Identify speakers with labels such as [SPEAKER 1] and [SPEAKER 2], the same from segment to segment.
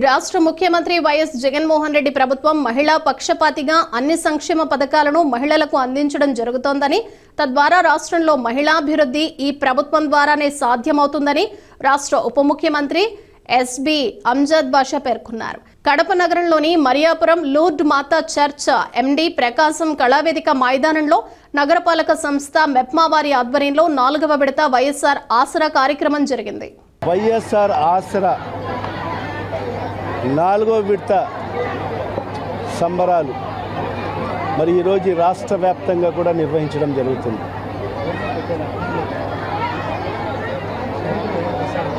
[SPEAKER 1] రాష్ట్ర ముఖ్యమంత్రి వైఎస్ జగన్మోహన్ రెడ్డి ప్రభుత్వం మహిళా పక్షపాతిగా అన్ని సంక్షేమ పథకాలను మహిళలకు అందించడం జరుగుతోందని, తద్వారా రాష్ట్రంలో మహిళాభివృద్ధి ఈ ప్రభుత్వం ద్వారానే సాధ్యమవుతుందని రాష్ట్ర ఉప ముఖ్యమంత్రి ఎస్బి అంజద్ బాషా పేర్కొన్నారు. కడప నగరంలోని మరియాపురం లూర్డ్ మాతా చర్చ్ ఎండి ప్రకాశం కళావేదిక మైదానంలో నగరపాలక సంస్థ మెప్మా వారి ఆధ్వర్యంలో 4వ విడత వైఎస్ఆర్ ఆసరా కార్యక్రమం జరిగింది.
[SPEAKER 2] వైఎస్ఆర్ ఆసరా 4వ విడత సంబరాలు మరి ఈరోజు రాష్ట్ర వ్యాప్తంగా కూడా నిర్వహించడం జరుగుతుంది.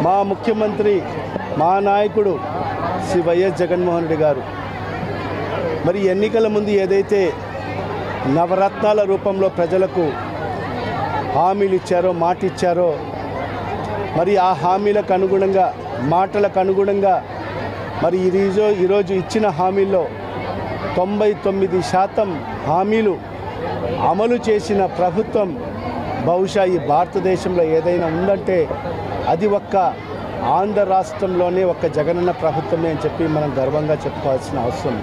[SPEAKER 2] మా ముఖ్యమంత్రి, మా నాయకుడు శ్రీ వైఎస్ జగన్మోహన్ రెడ్డి గారు మరి ఎన్నికల ముందు ఏదైతే నవరత్నాల రూపంలో ప్రజలకు హామీలు ఇచ్చారో, మాట ఇచ్చారో, మరి ఆ హామీలకు అనుగుణంగా, మాటలకు అనుగుణంగా మరి ఈరోజు ఇచ్చిన హామీల్లో 99% హామీలు అమలు చేసిన ప్రభుత్వం బహుశా ఈ భారతదేశంలో ఏదైనా ఉందంటే అది ఒక్క ఆంధ్ర రాష్ట్రంలోనే ఒక్క జగనన్న ప్రభుత్వమే అని చెప్పి మనం గర్వంగా చెప్పుకోవాల్సిన అవసరం.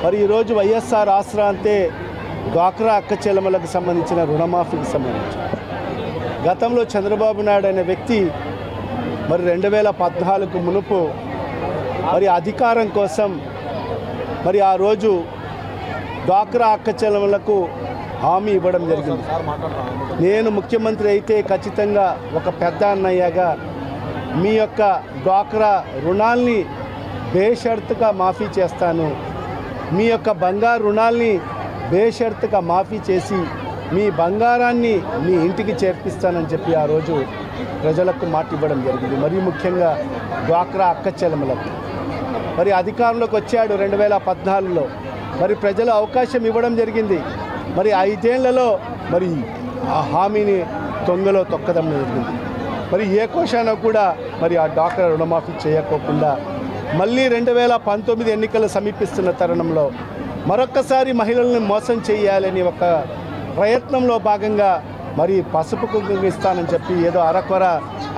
[SPEAKER 2] మరి ఈరోజు వైఎస్ఆర్ ఆసరా అంటే డ్వాక్రా అక్క చెల్లెమ్మలకు సంబంధించిన రుణమాఫీకి సంబంధించి గతంలో చంద్రబాబు నాయుడు అనే వ్యక్తి మరి 2014 మునుపు మరి అధికారం కోసం మరి ఆ రోజు డ్వాక్రా అక్క చెల్లెమ్మలకు హామీ ఇవ్వడం జరిగింది. నేను ముఖ్యమంత్రి అయితే ఖచ్చితంగా ఒక పెద్ద అన్నయ్యగా మీ యొక్క డ్వాక్రా రుణాల్ని బేషరతుగా మాఫీ చేస్తాను, మీ యొక్క బంగారు రుణాల్ని బేషరతుగా మాఫీ చేసి మీ బంగారాన్ని మీ ఇంటికి చేర్పిస్తానని చెప్పి ఆ రోజు ప్రజలకు మాట ఇవ్వడం జరిగింది. మరీ ముఖ్యంగా డ్వాక్రా అక్క చెల్లెమ్మలకు మరి అధికారంలోకి వచ్చాడు 2014లో. మరి ప్రజలు అవకాశం ఇవ్వడం జరిగింది. మరి 5 ఏళ్లలో మరి ఆ హామీని తొంగలో తొక్కడం జరిగింది. మరి ఏ కోశాన కూడా మరి ఆ డ్వాక్రా రుణమాఫీ చేయకోకుండా మళ్ళీ 2019 ఎన్నికలు సమీపిస్తున్న తరుణంలో మరొక్కసారి మహిళలను మోసం చేయాలని ఒక ప్రయత్నంలో భాగంగా మరి పసుపు కుంకుమ ఇస్తానని చెప్పి ఏదో అరకొర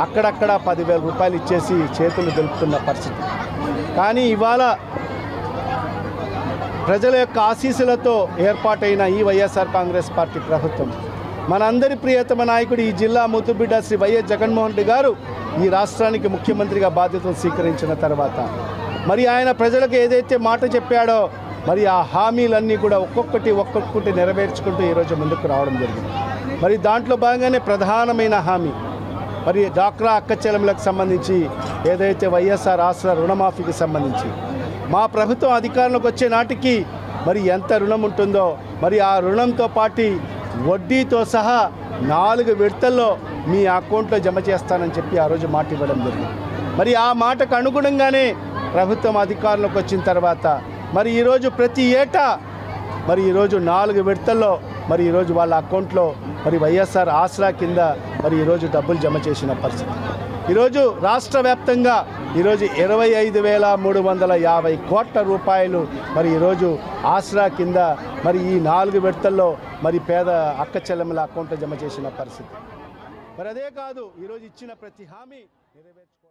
[SPEAKER 2] అక్కడక్కడ 10,000 రూపాయలు ఇచ్చేసి చేతులు దులుపుతున్న పరిస్థితి. కానీ ఇవాళ ప్రజల యొక్క ఆశీస్సులతో ఏర్పాటైన ఈ వైఎస్ఆర్ కాంగ్రెస్ పార్టీ ప్రభుత్వం, మనందరి ప్రియతమ నాయకుడు, ఈ జిల్లా ముద్దుబిడ్డ శ్రీ వైఎస్ జగన్మోహన్ రెడ్డి గారు ఈ రాష్ట్రానికి ముఖ్యమంత్రిగా బాధ్యతలు స్వీకరించిన తర్వాత మరి ఆయన ప్రజలకు ఏదైతే మాట చెప్పాడో మరి ఆ హామీలన్నీ కూడా ఒక్కొక్కటి నెరవేర్చుకుంటూ ఈరోజు ముందుకు రావడం జరిగింది. మరి దాంట్లో భాగంగానే ప్రధానమైన హామీ మరి డ్వాక్రా అక్క చెల్లెమ్మలకు సంబంధించి ఏదైతే వైఎస్ఆర్ ఆసరా రుణమాఫీకి సంబంధించి మా ప్రభుత్వం అధికారంలోకి వచ్చే నాటికి మరి ఎంత రుణం ఉంటుందో మరి ఆ రుణంతో పాటు వడ్డీతో సహా 4 విడతల్లో మీ అకౌంట్లో జమ చేస్తానని చెప్పి ఆ రోజు మాట ఇవ్వడం జరిగింది. మరి ఆ మాటకు అనుగుణంగానే ప్రభుత్వం అధికారంలోకి వచ్చిన తర్వాత మరి ఈరోజు ప్రతి ఏటా మరి ఈరోజు 4 విడతల్లో మరి ఈరోజు వాళ్ళ అకౌంట్లో మరి వైఎస్ఆర్ ఆసరా కింద మరి ఈరోజు డబ్బులు జమ చేసిన పరిస్థితి. ఈరోజు రాష్ట్ర వ్యాప్తంగా ఈరోజు 25,350 కోట్ల రూపాయలు మరి ఈరోజు ఆసరా కింద మరి ఈ 4 విడతల్లో మరి పేద అక్క చెల్లెమ్మల అకౌంట్లో జమ చేసిన పరిస్థితి. మరి అదే కాదు, ఈరోజు ఇచ్చిన ప్రతి హామీ నెరవేర్చుకో